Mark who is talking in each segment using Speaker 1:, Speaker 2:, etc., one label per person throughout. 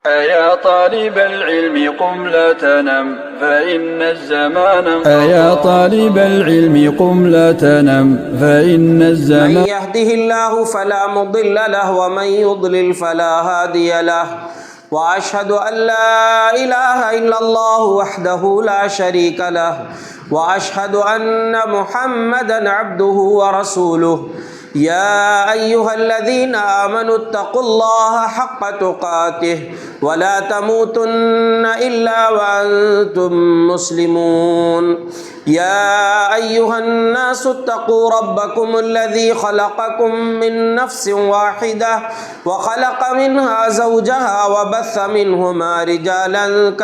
Speaker 1: أيا طالب العلم قم لا تنم فإن الزمان
Speaker 2: أيا طالب العلم قم لا تنم فإن الزمان
Speaker 3: من يهده الله فلا مضل له ومن يضلل فلا هادي له وأشهد أن لا إله إلا الله وحده لا شريك له وأشهد أن محمدا عبده ورسوله يا أيها الذين آمنوا اتقوا الله حق تقاته ولا تموتن إلا وأنتم مسلمون يا أيها الناس اتقوا ربكم الذي خلقكم من نفس واحدة وخلق منها زوجها وبث منهما رجالا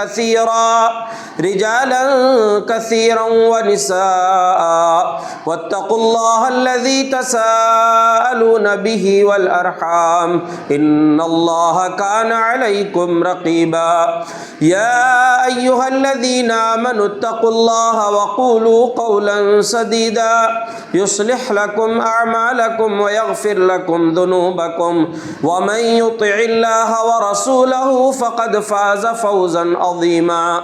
Speaker 3: كثيرا ونساء واتقوا الله الذي تساءلون به والأرحام إن الله كان عليكم رقيبا يا أيها الذين آمنوا اتقوا الله وقولوا قولا سديدا يصلح لكم أعمالكم ويغفر لكم ذنوبكم ومن يطع الله ورسوله فقد فاز فوزا عظيما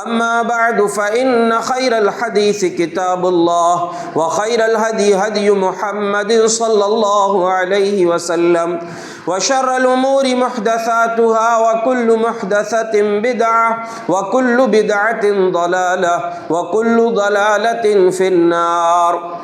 Speaker 3: أما بعد فإن خير الحديث كتاب الله وخير الهدي هدي محمد صلى الله عليه وسلم وشر الأمور محدثاتها وكل محدثة بدعة وكل بدعة ضلالة وكل ضلالة في النار.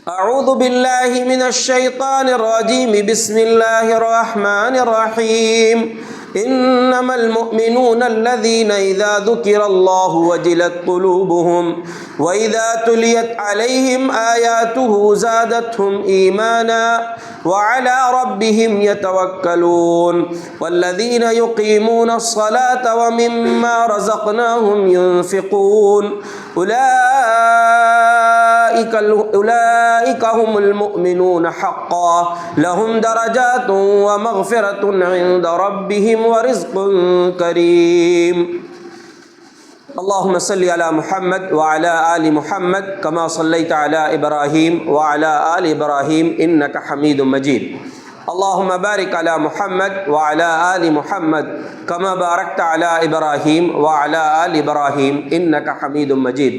Speaker 3: أعوذ بالله من الشيطان الرجيم. بسم الله الرحمن الرحيم. إنما المؤمنون الذين إذا ذكر الله وجلت قلوبهم وإذا تليت عليهم آياته زادتهم إيمانا وعلى ربهم يتوكلون والذين يقيمون الصلاة ومما رزقناهم ينفقون أولئك هم المؤمنون حقا لهم درجات ومغفرة عند ربهم ورزق كريم. اللهم صل على محمد وعلى آل محمد كما صليت على إبراهيم وعلى آل إبراهيم إنك حميد مجيد. اللهم بارك على محمد وعلى آل محمد كما باركت على إبراهيم وعلى آل إبراهيم إنك حميد مجيد.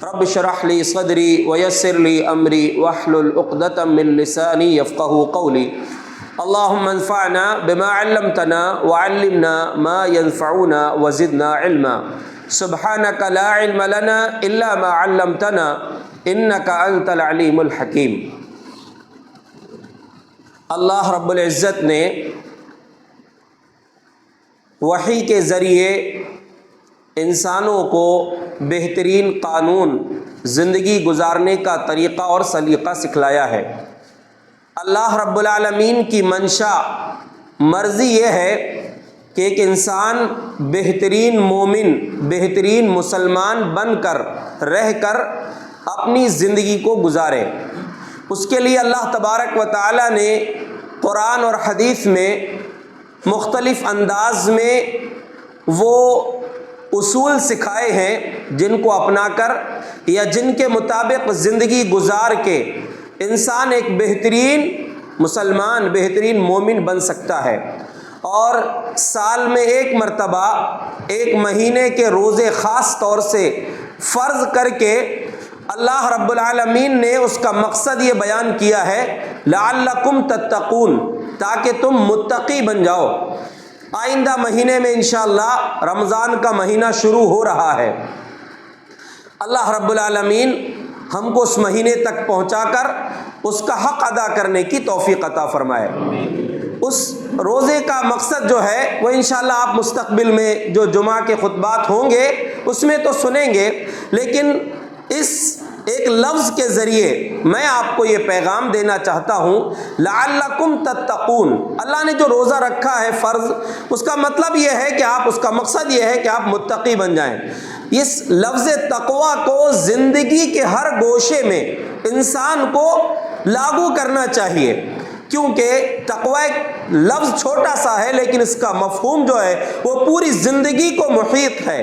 Speaker 3: رب اشرح لي صدري ويسر لي أمري واحلل عقدة من لساني يفقهوا قولي. اللهم انفعنا بما علمتنا وعلمنا ما ينفعنا وزدنا علما. سبحانك لا علم لنا إلا ما علمتنا إنك أنت العليم الحكيم. اللہ رب العزت نے وحی کے ذریعے انسانوں کو بہترین قانون زندگی گزارنے کا طریقہ اور سلیقہ سکھلایا ہے. اللہ رب العالمین کی منشا مرضی یہ ہے کہ ایک انسان بہترین مومن بہترین مسلمان بن کر رہ کر اپنی زندگی کو گزارے. اس کے لیے اللہ تبارک و تعالی نے قرآن اور حدیث میں مختلف انداز میں وہ اصول سکھائے ہیں جن کو اپنا کر یا جن کے مطابق زندگی گزار کے انسان ایک بہترین مسلمان بہترین مومن بن سکتا ہے. اور سال میں ایک مرتبہ ایک مہینے کے روزے خاص طور سے فرض کر کے اللہ رب العالمین نے اس کا مقصد یہ بیان کیا ہے لعلکم تتقون، تاکہ تم متقی بن جاؤ. آئندہ مہینے میں انشاءاللہ رمضان کا مہینہ شروع ہو رہا ہے. اللہ رب العالمین ہم کو اس مہینے تک پہنچا کر اس کا حق ادا کرنے کی توفیق عطا فرمائے. اس روزے کا مقصد جو ہے وہ انشاءاللہ آپ مستقبل میں جو جمعہ کے خطبات ہوں گے اس میں تو سنیں گے، لیکن اس ایک لفظ کے ذریعے میں آپ کو یہ پیغام دینا چاہتا ہوں لعلکم تتقون. اللہ نے جو روزہ رکھا ہے فرض، اس کا مطلب یہ ہے کہ آپ، اس کا مقصد یہ ہے کہ آپ متقی بن جائیں. اس لفظ تقویٰ کو زندگی کے ہر گوشے میں انسان کو لاگو کرنا چاہیے، کیونکہ تقویٰ ایک لفظ چھوٹا سا ہے لیکن اس کا مفہوم جو ہے وہ پوری زندگی کو محیط ہے.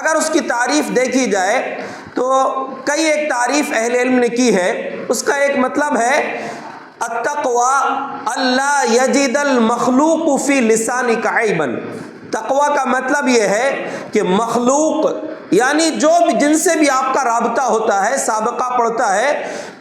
Speaker 3: اگر اس کی تعریف دیکھی جائے تو کئی ایک تعریف اہل علم نے کی ہے. اس کا ایک مطلب ہے التقوی اللہ یجد المخلوق فی لسانک عیبا، تقوی کا مطلب یہ ہے کہ مخلوق یعنی جو بھی جن سے بھی آپ کا رابطہ ہوتا ہے، سابقہ پڑتا ہے،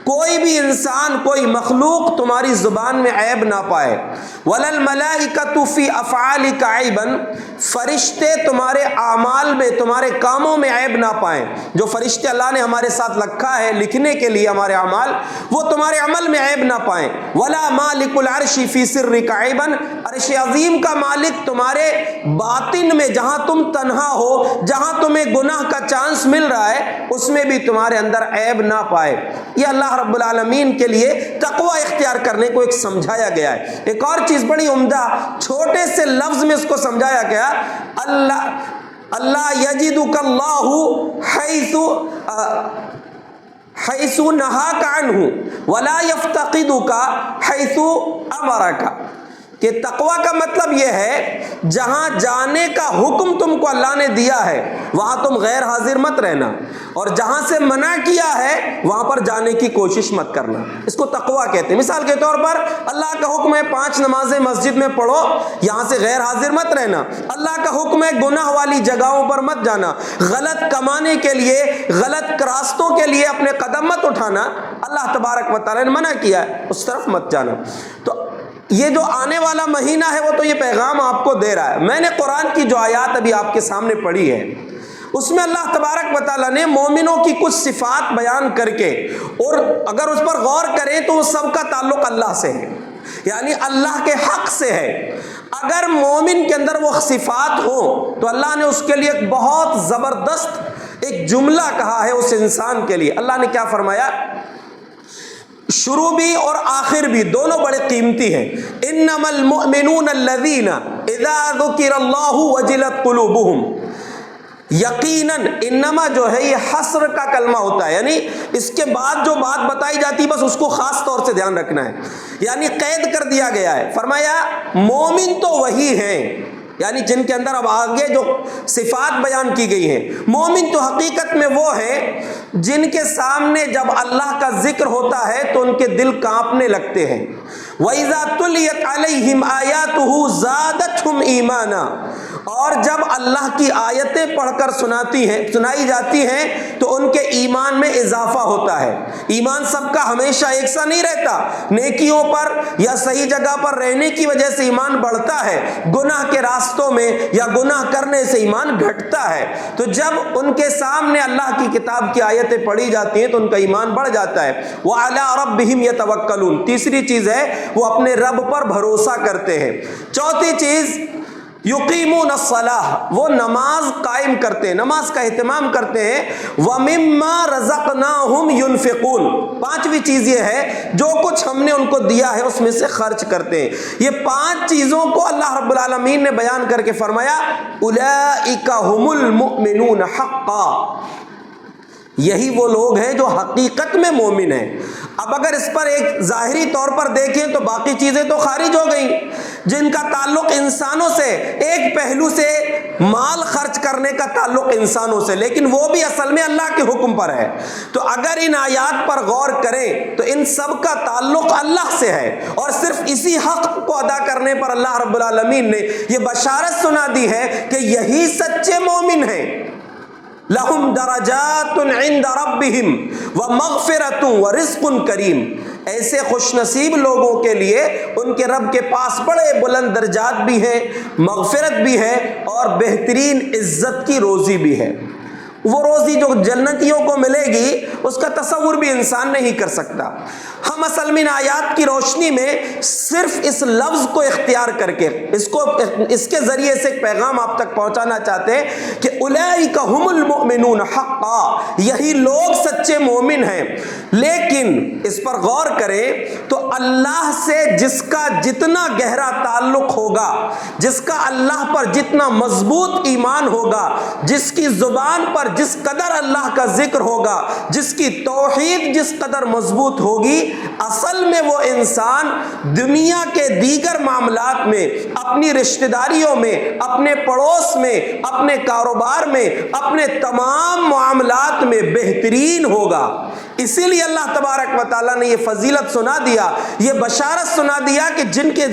Speaker 3: کوئی بھی انسان، کوئی مخلوق تمہاری زبان میں عیب نہ پائے۔ وَلَا الْمَلَائِكَةُ فِي أَفْعَالِكَ عَيْبًا، فرشتے تمہارے اعمال میں، تمہارے کاموں میں عیب نہ پائیں۔ جو فرشتے اللہ نے ہمارے ساتھ رکھا ہے لکھنے کے لیے ہمارے اعمال، وہ تمہارے عمل میں عیب نہ پائیں۔ وَلَا مَالِكُ الْعَرْشِ فِي سِرِّكَ عَيْبًا، عرش عظیم کا مالک تمہارے باطن میں، جہاں تم تنہا ہو، جہاں تمہیں گناہ کا چانس مل رہا ہے، اس میں بھی تمہارے اندر عیب نہ پائے۔ یہ اللہ رب العالمین کے لیے تقوی اختیار کرنے کو ایک سمجھایا گیا ہے۔ ایک اور چیز بڑی عمدہ چھوٹے سے لفظ میں اس کو سمجھایا گیا، اللہ یجدک اللہ حیث نہاک عنہ ولا یفتقدک حیث امرک، کہ تقوی کا مطلب یہ ہے جہاں جانے کا حکم تم کو اللہ نے دیا ہے وہاں تم غیر حاضر مت رہنا، اور جہاں سے منع کیا ہے وہاں پر جانے کی کوشش مت کرنا۔ اس کو تقوی کہتے ہیں۔ مثال کے طور پر اللہ کا حکم ہے 5 نمازیں مسجد میں پڑھو، یہاں سے غیر حاضر مت رہنا۔ اللہ کا حکم ہے گناہ والی جگہوں پر مت جانا، غلط کمانے کے لیے، غلط راستوں کے لیے اپنے قدم مت اٹھانا۔ اللہ تبارک و تعالی نے منع کیا ہے، اس طرف مت جانا۔ تو یہ جو آنے والا مہینہ ہے وہ تو یہ پیغام آپ کو دے رہا ہے۔ میں نے قرآن کی جو آیات ابھی آپ کے سامنے پڑھی ہے، اس میں اللہ تبارک و تعالیٰ نے مومنوں کی کچھ صفات بیان کر کے، اور اگر اس پر غور کریں تو وہ سب کا تعلق اللہ سے ہے، یعنی اللہ کے حق سے ہے۔ اگر مومن کے اندر وہ صفات ہو تو اللہ نے اس کے لیے ایک بہت زبردست ایک جملہ کہا ہے اس انسان کے لیے۔ اللہ نے کیا فرمایا؟ شروع بھی اور آخر بھی دونوں بڑے قیمتی ہیں۔ انما المؤمنون الذین اذا ذکر اللہ وجلت قلوبہم، یقیناً انما جو ہے یہ حصر کا کلمہ ہوتا ہے، یعنی اس کے بعد جو بات بتائی جاتی بس اس کو خاص طور سے دھیان رکھنا ہے، یعنی قید کر دیا گیا ہے۔ فرمایا مومن تو وہی ہیں، یعنی جن کے اندر اب آگے جو صفات بیان کی گئی ہیں، مومن تو حقیقت میں وہ ہیں جن کے سامنے جب اللہ کا ذکر ہوتا ہے تو ان کے دل کانپنے لگتے ہیں۔ وَإِذَا تُلِيَتْ عَلَيْهِمْ آيَاتُهُ زَادَتْهُمْ إِيمَانًا، اور جب اللہ کی آیتیں پڑھ کر سنائی جاتی ہیں تو ان کے ایمان میں اضافہ ہوتا ہے۔ ایمان سب کا ہمیشہ ایک سا نہیں رہتا، نیکیوں پر یا صحیح جگہ پر رہنے کی وجہ سے ایمان بڑھتا ہے، گناہ کے راستوں میں یا گناہ کرنے سے ایمان گھٹتا ہے۔ تو جب ان کے سامنے اللہ کی کتاب کی آیتیں پڑھی جاتی ہیں تو ان کا ایمان بڑھ جاتا ہے۔ وَعَلَىٰ رَبِّهِمْ يَتَوَكَّلُونَ، تیسری چیز ہے وہ اپنے رب پر بھروسہ کرتے ہیں۔ چوتھی چیز یقیمون الصلاۃ، وہ نماز قائم کرتے ہیں، نماز کا اہتمام کرتے ہیں۔ وَمِمَّا رَزَقْنَاهُمْ يُنْفِقُونَ، پانچویں چیز یہ ہے جو کچھ ہم نے ان کو دیا ہے اس میں سے خرچ کرتے ہیں۔ یہ 5 چیزوں کو اللہ رب العالمین نے بیان کر کے فرمایا اولئک هم المؤمنون حقا، یہی وہ لوگ ہیں جو حقیقت میں مومن ہیں۔ اب اگر اس پر ایک ظاہری طور پر دیکھیں تو باقی چیزیں تو خارج ہو گئیں، جن کا تعلق انسانوں سے، ایک پہلو سے مال خرچ کرنے کا تعلق انسانوں سے، لیکن وہ بھی اصل میں اللہ کے حکم پر ہے۔ تو اگر ان آیات پر غور کریں تو ان سب کا تعلق اللہ سے ہے، اور صرف اسی حق کو ادا کرنے پر اللہ رب العالمین نے یہ بشارت سنا دی ہے کہ یہی سچے مومن ہیں۔ لَهُمْ دَرَجَاتٌ عِنْدَ رَبِّهِمْ وَمَغْفِرَةٌ وَرِزْقٌ كَرِيمٌ، ایسے خوش نصیب لوگوں کے لیے ان کے رب کے پاس بڑے بلند درجات بھی ہیں، مغفرت بھی ہے، اور بہترین عزت کی روزی بھی ہے۔ وہ روزی جو جنتیوں کو ملے گی اس کا تصور بھی انسان نہیں کر سکتا۔ ہم اصل میں آیات کی روشنی میں صرف اس لفظ کو اختیار کر کے اس کے ذریعے سے ایک پیغام آپ تک پہنچانا چاہتے ہیں کہ اولئک هم المؤمنون حقا، یہی لوگ سچے مومن ہیں۔ لیکن اس پر غور کریں تو اللہ سے جس کا جتنا گہرا تعلق ہوگا، جس کا اللہ پر جتنا مضبوط ایمان ہوگا، جس کی زبان پر جس قدر اللہ کا ذکر ہوگا، جس کی توحید جس قدر مضبوط ہوگی، اصل میں وہ انسان دنیا کے دیگر معاملات میں، اپنی رشتہ داریوں میں، اپنے پڑوس میں، اپنے کاروبار میں، اپنے تمام معاملات میں بہترین ہوگا۔ اسی لیے اللہ تبارک و تعالیٰ نے یہ فضیلت سنا دیا، یہ بشارت سنا دیا کہ جن کے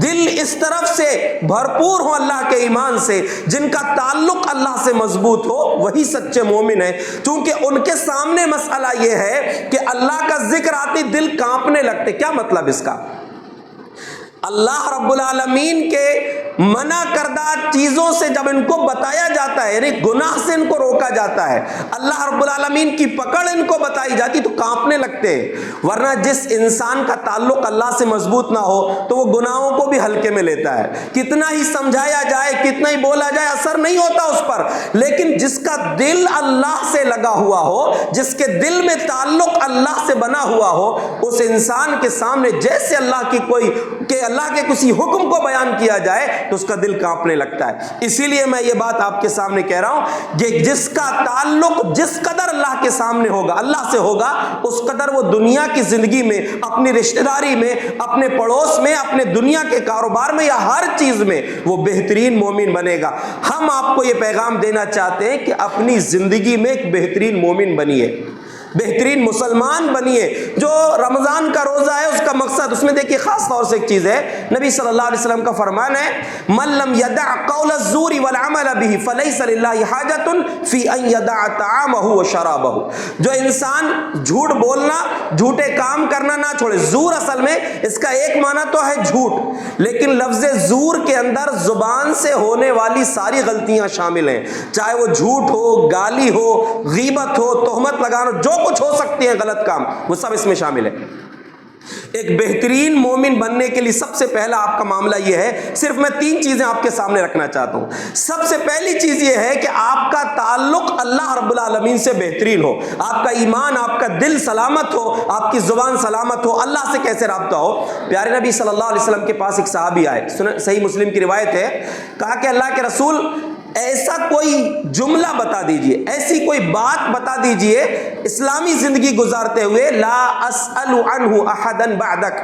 Speaker 3: دل اس طرف سے بھرپور ہو اللہ کے ایمان سے، جن کا تعلق اللہ سے مضبوط ہو، وہی سچے مومن ہیں۔ چونکہ ان کے سامنے مسئلہ یہ ہے کہ اللہ کا ذکر آتی دل کانپنے لگتے۔ کیا مطلب اس کا؟ اللہ رب العالمین کے منع کردہ چیزوں سے جب ان کو بتایا جاتا ہے، یعنی گناہ سے ان کو روکا جاتا ہے، اللہ رب العالمین کی پکڑ ان کو بتائی جاتی تو کانپنے لگتے ہیں۔ ورنہ جس انسان کا تعلق اللہ سے مضبوط نہ ہو تو وہ گناہوں کو بھی ہلکے میں لیتا ہے، کتنا ہی سمجھایا جائے، کتنا ہی بولا جائے، اثر نہیں ہوتا اس پر۔ لیکن جس کا دل اللہ سے لگا ہوا ہو، جس کے دل میں تعلق اللہ سے بنا ہوا ہو، اس انسان کے سامنے جیسے اللہ کے کسی حکم کو بیان کیا جائے تو اس کا دل کانپنے لگتا ہے۔ اسی لیے میں یہ بات آپ کے سامنے کہہ رہا ہوں کہ جس کا تعلق جس قدر اللہ کے سامنے ہوگا، اللہ سے ہوگا، اس قدر وہ دنیا کی زندگی میں، اپنی رشتہ داری میں، اپنے پڑوس میں، اپنے دنیا کے کاروبار میں یا ہر چیز میں وہ بہترین مومن بنے گا۔ ہم آپ کو یہ پیغام دینا چاہتے ہیں کہ اپنی زندگی میں ایک بہترین مومن بنیے، بہترین مسلمان بنیے۔ جو رمضان کا روزہ ہے اس کا مقصد، اس میں دیکھیے خاص طور سے ایک چیز ہے، نبی صلی اللہ علیہ وسلم کا فرمان ہے، من لم يدع قول الزور والعمل به فليس لله حاجة في ان يدع طعامه وشرابه۔ جو انسان جھوٹ بولنا، جھوٹے کام کرنا نہ چھوڑے۔ زور اصل میں اس کا ایک معنی تو ہے جھوٹ، لیکن لفظ زور کے اندر زبان سے ہونے والی ساری غلطیاں شامل ہیں، چاہے وہ جھوٹ ہو، گالی ہو، غیبت ہو، تہمت لگانا، جو کچھ ہو سکتے ہیں غلط کام، وہ سب اس میں شامل ہے۔ ایک بہترین مومن بننے کے لیے سب سے پہلا آپ کا معاملہ یہ ہے، صرف میں 3 چیزیں آپ کے سامنے رکھنا چاہتا ہوں۔ سب سے پہلی چیز یہ ہے کہ آپ کا تعلق اللہ رب العالمین سے بہترین ہو، آپ کا ایمان، آپ کا دل سلامت ہو، آپ کی زبان سلامت ہو۔ اللہ سے کیسے رابطہ ہو؟ پیارے نبی صلی اللہ علیہ وسلم کے پاس ایک صحابی آئے، صحیح مسلم کی روایت ہے، کہا کہ اللہ کے رسول ایسا کوئی جملہ بتا دیجئے، ایسی کوئی بات بتا دیجئے اسلامی زندگی گزارتے ہوئے، لا اسأل عنہ احدا بعدک،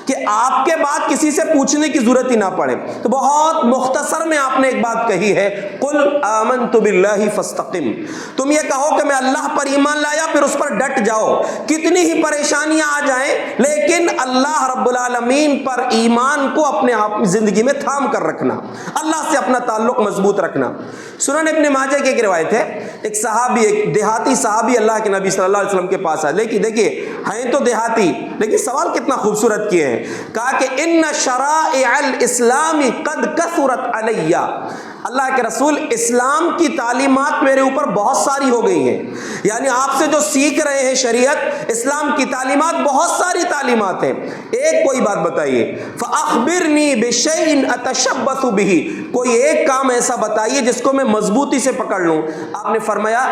Speaker 3: کہ آپ کے بعد کسی سے پوچھنے کی ضرورت ہی نہ پڑے۔ تو بہت مختصر میں آپ نے ایک بات کہی ہے، قل آمنت باللہ فاستقم، تم یہ کہو کہ میں اللہ پر ایمان لایا، پھر اس پر ڈٹ جاؤ، کتنی ہی پریشانیاں آ جائیں لیکن اللہ رب العالمین پر ایمان کو اپنے آپ زندگی میں تھام کر رکھنا، اللہ سے اپنا تعلق مضبوط رکھنا۔ سنن ابن ماجہ کی ایک روایت ہے، ایک صحابی، ایک دیہاتی صحابی اللہ کے نبی صلی اللہ علیہ وسلم کے پاس آئے، لیکن دیکھیے ہیں تو دیہاتی لیکن سوال کتنا خوبصورت کیے ہیں، کہا کہ ان شرائع الاسلام قد کثرت علی، اللہ کے رسول اسلام کی تعلیمات میرے اوپر بہت ساری ہو گئی ہیں، یعنی آپ سے جو سیکھ رہے ہیں شریعت، اسلام کی تعلیمات بہت ساری تعلیمات ہیں، ایک کوئی بات بتائیے، فاخبرنی بشیء اتشبث بہ، کوئی ایک کام ایسا بتائیے جس کو میں مضبوطی سے پکڑ لوں۔ آپ نے فرمایا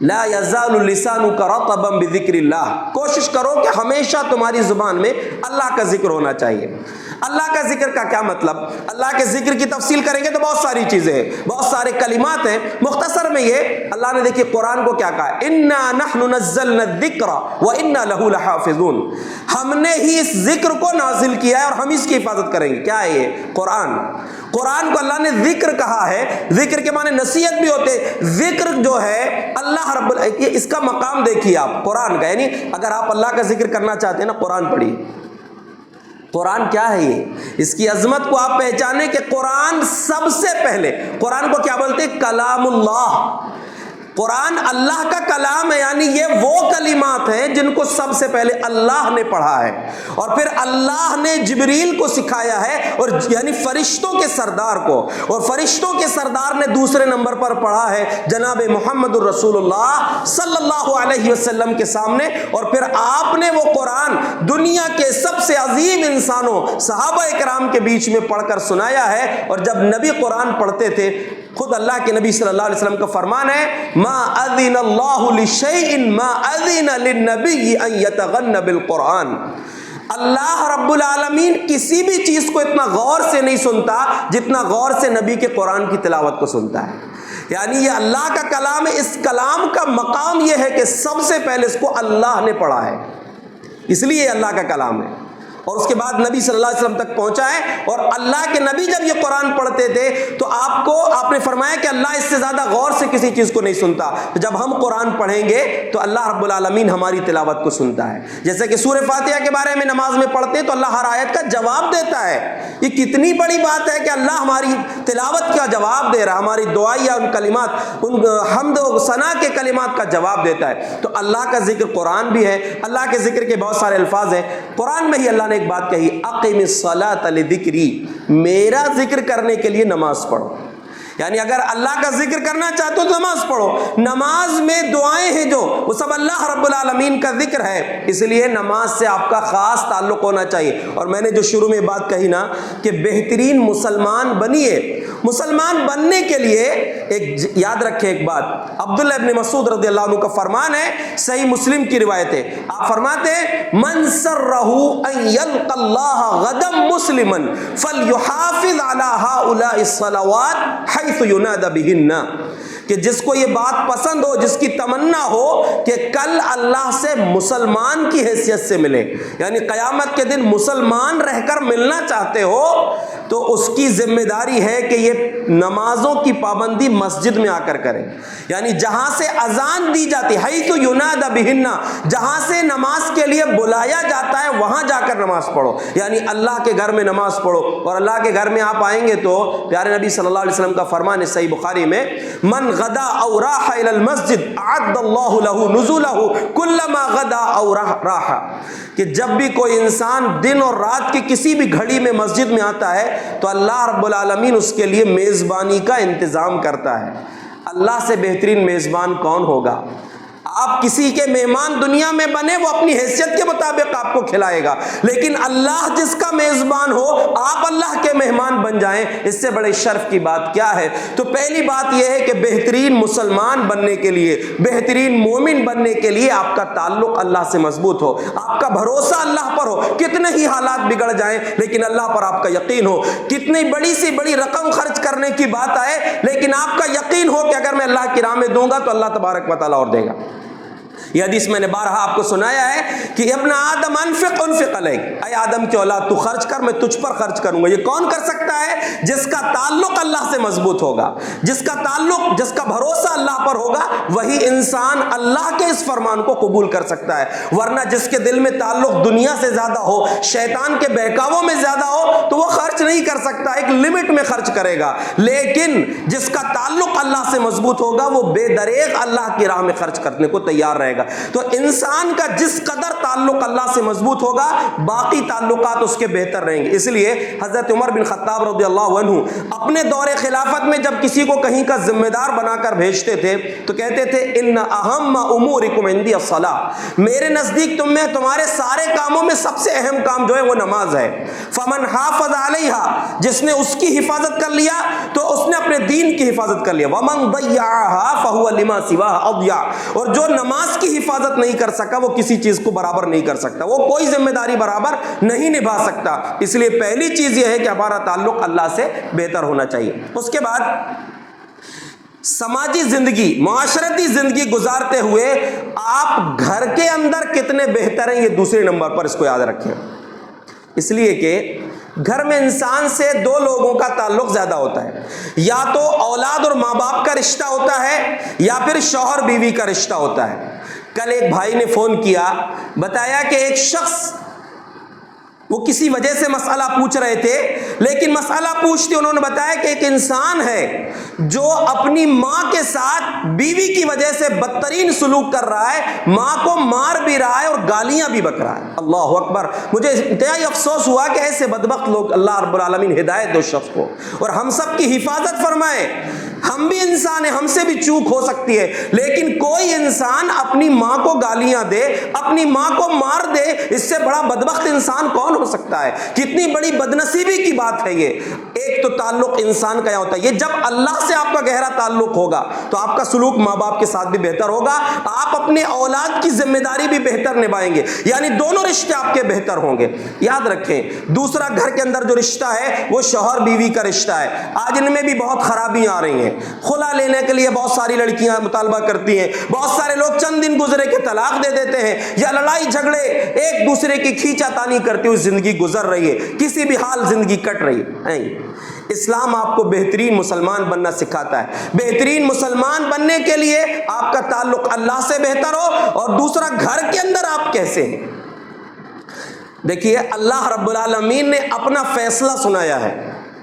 Speaker 3: لا یزال لسانک رطبا بذکر اللہ، کوشش کرو کہ ہمیشہ تمہاری زبان میں اللہ کا ذکر ہونا چاہیے۔ اللہ کا ذکر کا کیا مطلب؟ اللہ کے ذکر کی تفصیل کریں گے تو بہت ساری چیزیں ہیں، بہت سارے کلمات ہیں، مختصر میں یہ اللہ نے دیکھیے قرآن کو کیا کہا، انا نحن نزلنا الذکر وانا لہ لحافظون، ہم نے ہی اس ذکر کو نازل کیا ہے اور ہم اس کی حفاظت کریں گے۔ کیا ہے یہ؟ قرآن کو اللہ نے ذکر کہا ہے، ذکر کے معنی نصیحت بھی ہوتے، ذکر جو ہے اللہ رب اس کا مقام دیکھیے آپ قرآن کا، یعنی اگر آپ اللہ کا ذکر کرنا چاہتے ہیں نا، قرآن پڑھیے۔ قرآن کیا ہے یہ؟ اس کی عظمت کو آپ پہچانیں کہ قرآن سب سے پہلے، قرآن کو کیا بولتے ہیں؟ کلام اللہ، قرآن اللہ کا کلام ہے، یعنی یہ وہ کلمات ہیں جن کو سب سے پہلے اللہ نے پڑھا ہے اور پھر اللہ نے جبریل کو سکھایا ہے، اور یعنی فرشتوں کے سردار کو، اور فرشتوں کے سردار نے دوسرے نمبر پر پڑھا ہے جناب محمد الرسول اللہ صلی اللہ علیہ وسلم کے سامنے، اور پھر آپ نے وہ قرآن دنیا کے سب سے عظیم انسانوں صحابہ کرام کے بیچ میں پڑھ کر سنایا ہے۔ اور جب نبی قرآن پڑھتے تھے، خود اللہ کے نبی صلی اللہ علیہ وسلم کا فرمان ہے، ما اذن اللہ لشیء ما اذن للنبی ان یتغن بالقرآن، اللہ رب العالمین کسی بھی چیز کو اتنا غور سے نہیں سنتا جتنا غور سے نبی کے قرآن کی تلاوت کو سنتا ہے۔ یعنی یہ اللہ کا کلام ہے، اس کلام کا مقام یہ ہے کہ سب سے پہلے اس کو اللہ نے پڑھا ہے، اس لیے یہ اللہ کا کلام ہے۔ اور اس کے بعد نبی صلی اللہ علیہ وسلم تک پہنچا ہے. اور اللہ کے نبی جب یہ قرآن پڑھتے تھے تو آپ نے فرمایا کہ اللہ اس سے زیادہ غور سے کسی چیز کو نہیں سنتا. جب ہم قرآن پڑھیں گے تو اللہ رب العالمین ہماری تلاوت کو سنتا ہے. جیسے کہ سورہ فاتحہ کے بارے میں نماز میں پڑھتے ہیں تو اللہ ہر آیت کا جواب دیتا ہے. یہ کتنی بڑی بات ہے کہ اللہ ہماری تلاوت کا جواب دے رہا, ہماری دعا یا ان کلمات, ان حمد و ثنا کے کلمات کا جواب دیتا ہے. تو اللہ کا ذکر قرآن بھی ہے. اللہ کے ذکر کے بہت سارے الفاظ ہیں. قرآن میں ہی اللہ نے ایک بات کہی, اقم الصلاۃ لذکری, میرا ذکر کرنے کے لیے نماز پڑھو. یعنی اگر اللہ کا ذکر کرنا چاہتے ہو تو نماز پڑھو. نماز میں دعائیں ہیں جو وہ سب اللہ رب العالمین کا ذکر ہے, اس لیے نماز سے آپ کا خاص تعلق ہونا چاہیے. اور میں نے جو شروع میں بات کہی نا کہ بہترین مسلمان بنیے, مسلمان بننے کے لیے ایک یاد رکھیں ایک بات, عبداللہ ابن مسعود رضی اللہ عنہ کا فرمان ہے, صحیح مسلم کی روایت ہے. آپ فرماتے ہیں من سرہ ان یلقى اللہ غدا مسلما فلیحافظ علی ہؤلاء الصلوات حیث ینادى بہن, کہ جس کو یہ بات پسند ہو, جس کی تمنا ہو کہ کل اللہ سے مسلمان کی حیثیت سے ملے, یعنی قیامت کے دن مسلمان رہ کر ملنا چاہتے ہو, تو اس کی ذمہ داری ہے کہ یہ نمازوں کی پابندی مسجد میں آ کر کرے. یعنی جہاں سے اذان دی جاتی, حیث ینادى بہن, جہاں سے نماز کے لیے بلایا جاتا ہے وہاں جا کر نماز پڑھو. یعنی اللہ کے گھر میں نماز پڑھو. اور اللہ کے گھر میں آپ آئیں گے تو پیارے نبی صلی اللہ علیہ وسلم کا فرمان ہے صحیح بخاری میں, من غدا او راح الى المسجد اعد اللہ له نزوله كلما غدا او راح, کہ جب بھی کوئی انسان دن اور رات کی کسی بھی گھڑی میں مسجد میں آتا ہے تو اللہ رب العالمین اس کے لیے میزبانی کا انتظام کرتا ہے. اللہ سے بہترین میزبان کون ہوگا؟ آپ کسی کے مہمان دنیا میں بنے, وہ اپنی حیثیت کے مطابق آپ کو کھلائے گا, لیکن اللہ جس کا میزبان ہو آپ اللہ کے مہمان بن جائیں, اس سے بڑے شرف کی بات کیا ہے؟ تو پہلی بات یہ ہے کہ بہترین مسلمان بننے کے لیے, بہترین مومن بننے کے لیے آپ کا تعلق اللہ سے مضبوط ہو, آپ کا بھروسہ اللہ پر ہو. کتنے ہی حالات بگڑ جائیں لیکن اللہ پر آپ کا یقین ہو. کتنی بڑی سی بڑی رقم خرچ کرنے کی بات آئے لیکن آپ کا یقین ہو کہ اگر میں اللہ کی راہ میں دوں گا تو اللہ تبارک و تعالیٰ اور دے گا. یہ حدیث میں نے بارہا آپ کو سنایا ہے کہ ابن آدم انفق علیک, اے آدم کی اولاد تو خرچ کر, میں تجھ پر خرچ کروں گا. یہ کون کر سکتا ہے؟ جس کا تعلق اللہ سے مضبوط ہوگا, جس کا تعلق, جس کا بھروسہ اللہ پر ہوگا, وہی انسان اللہ کے اس فرمان کو قبول کر سکتا ہے. ورنہ جس کے دل میں تعلق دنیا سے زیادہ ہو, شیطان کے بہکاووں میں زیادہ ہو, تو وہ خرچ نہیں کر سکتا, ایک لمٹ میں خرچ کرے گا. لیکن جس کا تعلق اللہ سے مضبوط ہوگا وہ بے دریغ اللہ کی راہ میں خرچ کرنے کو تیار رہے گا. تو انسان کا جس قدر تعلق اللہ سے مضبوط ہوگا باقی تعلقات اس کے بہتر رہیں گے. اس لیے حضرت عمر بن خطاب رضی اللہ عنہ اپنے دور خلافت میں جب کسی کو کہیں کا ذمہ دار بنا کر بھیجتے تھے تو کہتے تھے ان اہم امورکم عندی الصلاۃ, میرے نزدیک تم میں تمہارے سارے کاموں میں سب سے اہم کام جو ہے وہ نماز ہے. فمن حافظ علیہا, جس نے اس کی حفاظت کر لیا تو اس نے اپنے دین کی حفاظت کر لیا. ومن ضیعها فهو لما سواها اضیع, اور جو نماز کی حفاظت نہیں کر سکا وہ کسی چیز کو برابر نہیں کر سکتا, وہ کوئی ذمہ داری برابر نہیں نبھا سکتا. اس لیے پہلی چیز یہ ہے کہ ہمارا تعلق اللہ سے بہتر ہونا چاہیے. اس کے بعد سماجی زندگی, معاشرتی زندگی گزارتے ہوئے آپ گھر کے اندر کتنے بہتر ہیں, یہ دوسرے نمبر پر اس کو یاد رکھیں. اس لیے کہ گھر میں انسان سے دو لوگوں کا تعلق زیادہ ہوتا ہے, یا تو اولاد اور ماں باپ کا رشتہ ہوتا ہے یا پھر شوہر بیوی کا رشتہ ہوتا ہے. کل ایک بھائی نے فون کیا, بتایا کہ ایک شخص وہ کسی وجہ سے مسئلہ پوچھ رہے تھے, لیکن مسئلہ پوچھتے انہوں نے بتایا کہ ایک انسان ہے جو اپنی ماں کے ساتھ بیوی کی وجہ سے بدترین سلوک کر رہا ہے, ماں کو مار بھی رہا ہے اور گالیاں بھی بک رہا ہے. اللہ اکبر, مجھے انتہائی افسوس ہوا کہ ایسے بدبخت لوگ, اللہ رب العالمین ہدایت دے اس شخص کو اور ہم سب کی حفاظت فرمائے. ہم بھی انسان ہیں, ہم سے بھی چوک ہو سکتی ہے, لیکن کوئی انسان اپنی ماں کو گالیاں دے, اپنی ماں کو مار دے, اس سے بڑا بدبخت انسان کون ہو سکتا ہے؟ کتنی بڑی بدنصیبی کی بات ہے یہ. ایک تو تعلق انسان کا یہاں ہوتا ہے، یہ جب اللہ سے آپ کا گہرا تعلق ہوگا تو آپ کا سلوک ماں باپ کے ساتھ بھی بہتر ہوگا، آپ اپنے اولاد کی ذمہ داری بھی بہتر نبھائیں گے، یعنی دونوں رشتے آپ کے بہتر ہوں گے۔ یاد رکھیں، دوسرا گھر کے اندر جو رشتہ ہے وہ شوہر بیوی کا رشتہ ہے۔ آج ان میں بھی بہت خرابیاں آ رہی ہیں، خلا لینے کے لیے بہت ساری لڑکیاں مطالبہ کرتی ہیں، بہت سارے لوگ چند دن گزرے کے طلاق دے دیتے ہیں، یا لڑائی جھگڑے ایک دوسرے کی کھینچا تانی کرتے ہوئے زندگی گزر رہی ہے، کسی بھی حال زندگی کٹ رہی ہے۔ اسلام آپ کو بہترین مسلمان بننا سکھاتا ہے۔ بہترین مسلمان بننے کے لیے آپ کا تعلق اللہ سے بہتر ہو، اور دوسرا گھر کے اندر آپ کیسے ہیں۔ دیکھیے اللہ رب العالمین نے اپنا فیصلہ سنایا ہے،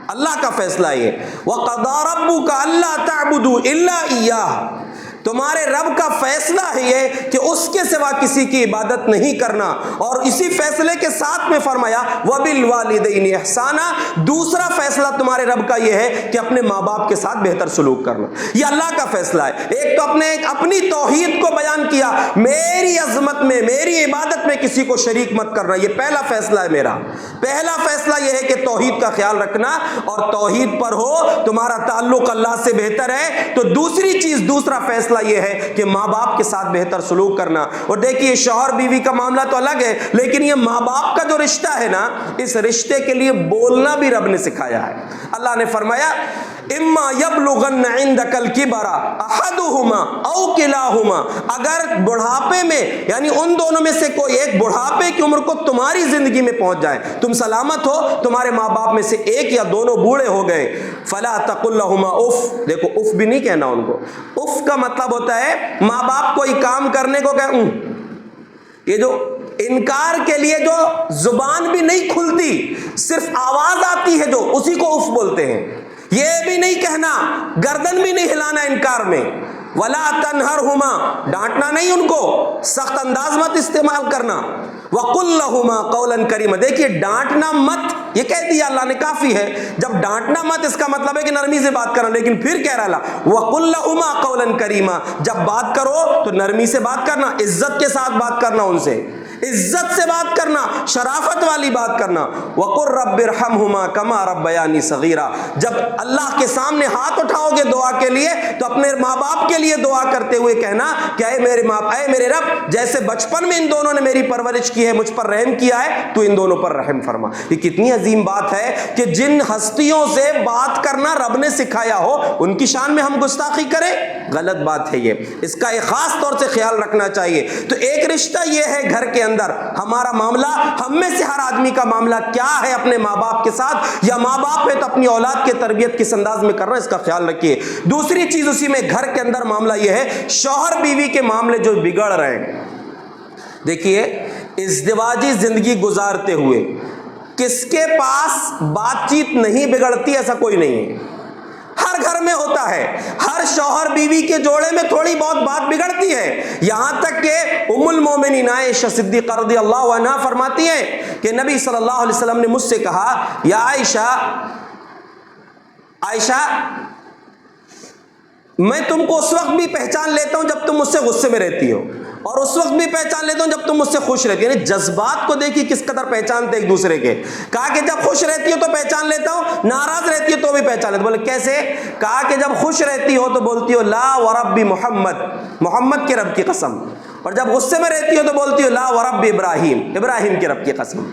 Speaker 3: اللہ کا فیصلہ یہ وَقَضَىٰ رَبُّكَ أَلَّا تَعْبُدُوا إِلَّا إِيَّاهُ، تمہارے رب کا فیصلہ ہے یہ کہ اس کے سوا کسی کی عبادت نہیں کرنا، اور اسی فیصلے کے ساتھ میں فرمایا وَبِالْوَالِدَيْنِ إِحْسَانًا، دوسرا فیصلہ تمہارے رب کا یہ ہے کہ اپنے ماں باپ کے ساتھ بہتر سلوک کرنا۔ یہ اللہ کا فیصلہ ہے۔ ایک تو اپنی توحید کو بیان کیا، میری عظمت میں میری عبادت میں کسی کو شریک مت کرنا، یہ پہلا فیصلہ ہے میرا۔ پہلا فیصلہ یہ ہے کہ توحید کا خیال رکھنا، اور توحید پر ہو تمہارا تعلق اللہ سے بہتر ہے تو دوسری چیز، دوسرا فیصلہ یہ ہے کہ ماں باپ کے ساتھ بہتر سلوک کرنا۔ اور دیکھیے شوہر بیوی کا معاملہ تو الگ ہے، لیکن یہ ماں باپ کا جو رشتہ ہے نا، اس رشتے کے لیے بولنا بھی رب نے سکھایا ہے۔ اللہ نے فرمایا اما یبلغن عندک الکبر احدہما او کلاہما، اگر بڑھاپے میں یعنی ان دونوں میں سے کوئی ایک بڑھاپے کی عمر کو تمہاری زندگی میں پہنچ جائے، تم سلامت ہو، تمہارے ماں باپ میں سے ایک یا دونوں بوڑھے ہو گئے، فلا تقل لہما اف، دیکھو اف بھی نہیں کہنا ان کو۔ اف کا مطلب ہوتا ہے ماں باپ کوئی کام کرنے کو کہ یہ جو انکار کے لیے جو زبان بھی نہیں کھلتی، صرف آواز آتی ہے جو، اسی کو اف بولتے ہیں۔ یہ بھی نہیں کہنا، گردن بھی نہیں ہلانا انکار میں۔ ولا تنہرہما، ڈانٹنا نہیں ان کو، سخت انداز مت استعمال کرنا۔ وقل لہما قولا کریما، دیکھیے ڈانٹنا مت یہ کہہ دیا اللہ نے، کافی ہے۔ جب ڈانٹنا مت اس کا مطلب ہے کہ نرمی سے بات کرنا، لیکن پھر کہہ رہا اللہ وقل لہما قولا کریما، جب بات کرو تو نرمی سے بات کرنا، عزت کے ساتھ بات کرنا، ان سے عزت سے بات کرنا، شرافت والی بات کرنا۔ وقل رب ارحمہما کما ربیانی صغیرا، جب اللہ کے سامنے ہاتھ اٹھاؤ گے دعا کے لیے تو اپنے ماں باپ کے لیے دعا کرتے ہوئے کہنا کہ اے میرے رب، جیسے بچپن میں ان دونوں نے میری پرورش کی ہے، مجھ پر رحم کیا ہے، تو ان دونوں پر رحم فرما۔ یہ کتنی عظیم بات ہے کہ جن ہستیوں سے بات کرنا رب نے سکھایا ہو ان کی شان میں ہم گستاخی کریں، غلط بات ہے یہ، اس کا ایک خاص طور سے خیال رکھنا چاہیے۔ تو ایک رشتہ یہ ہے گھر کے اندر ہمارا معاملہ، ہم میں سے ہر آدمی کا معاملہ کیا ہے اپنے ماں باپ کے ساتھ، یا ماں باپ ہے تو اپنی اولاد کی تربیت کس انداز میں کرنا، اس کا خیال رکھیے۔ دوسری چیز اسی میں گھر کے اندر معاملہ یہ ہے، شوہر بیوی کے معاملے جو بگڑ رہے ہیں۔ دیکھیے ازدواجی زندگی گزارتے ہوئے کس کے پاس بات چیت نہیں بگڑتی، ایسا کوئی نہیں ہے، ہر گھر میں ہوتا ہے، ہر شوہر بیوی کے جوڑے میں تھوڑی بہت بات بگڑتی ہے، یہاں تک کہ ام المومنین عائشہ صدیقہ رضی اللہ عنہا فرماتی ہیں کہ نبی صلی اللہ علیہ وسلم نے مجھ سے کہا یا عائشہ میں تم کو اس وقت بھی پہچان لیتا ہوں جب تم مجھ سے غصے میں رہتی ہو، اور اس وقت بھی پہچان لیتا ہوں جب تم مجھ سے خوش رہتی ہو، یعنی جذبات کو دیکھیے کس قدر پہچانتے ایک دوسرے کے۔ کہا کہ جب خوش رہتی ہو تو پہچان لیتا ہوں، ناراض رہتی ہو تو بھی پہچان لیتا ہوں۔ بولے کیسے؟ کہا کہ جب خوش رہتی ہو تو بولتی ہو لا ورب محمد، محمد کے رب کی قسم، اور جب غصے میں رہتی ہو تو بولتی ہو لا ورب ابراہیم، ابراہیم کے رب کی قسم۔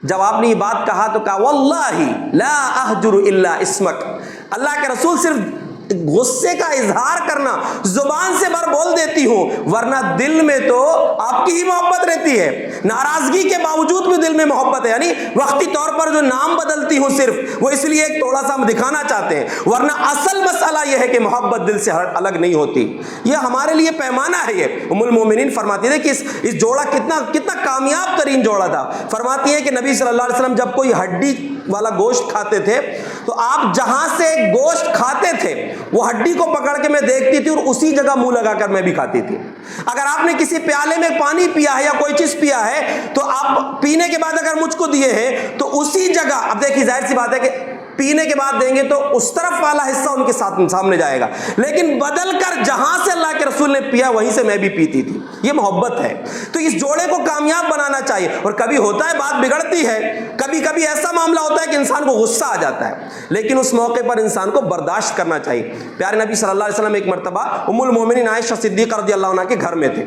Speaker 3: جب آپ نے یہ بات کہا تو کہا واللہ لا اہجر الا اسمک، اللہ کے رسول صرف غصے کا اظہار کرنا زبان سے بر بول دیتی ہوں، ورنہ دل میں تو آپ کی ہی محبت رہتی ہے، ناراضگی کے باوجود بھی دل میں محبت ہے، یعنی وقتی طور پر جو نام بدلتی ہوں صرف وہ اس لیے ایک تھوڑا سا ہم دکھانا چاہتے ہیں، ورنہ اصل مسئلہ یہ ہے کہ محبت دل سے الگ نہیں ہوتی۔ یہ ہمارے لیے پیمانہ ہے۔ یہ ام المومنین فرماتی ہے کہ اس جوڑا کتنا کامیاب ترین جوڑا تھا۔ فرماتی ہے کہ نبی صلی اللہ علیہ وسلم جب کوئی ہڈی والا گوشت کھاتے تھے تو آپ جہاں سے گوشت کھاتے تھے وہ ہڈی کو پکڑ کے میں دیکھتی تھی اور اسی جگہ منہ لگا کر میں بھی کھاتی تھی۔ اگر آپ نے کسی پیالے میں پانی پیا ہے یا کوئی چیز پیا ہے تو آپ پینے کے بعد اگر مجھ کو دیے ہیں تو اسی جگہ، اب دیکھیے ظاہر سی بات ہے کہ پینے کے بعد دیں گے تو اس طرف والا حصہ ان کے ساتھ سامنے جائے گا، لیکن بدل کر جہاں سے اللہ کے رسول نے پیا وہیں سے میں بھی پیتی تھی. یہ محبت ہے. تو اس جوڑے کو کامیاب بنانا چاہیے. اور کبھی ہوتا ہے بات بگڑتی ہے، کبھی کبھی ایسا معاملہ ہوتا ہے کہ انسان کو غصہ آ جاتا ہے، لیکن اس موقع پر انسان کو برداشت کرنا چاہیے. پیارے نبی صلی اللہ علیہ وسلم ایک مرتبہ ام المومنین عائشہ صدیقہ رضی اللہ عنہ کے گھر میں تھے.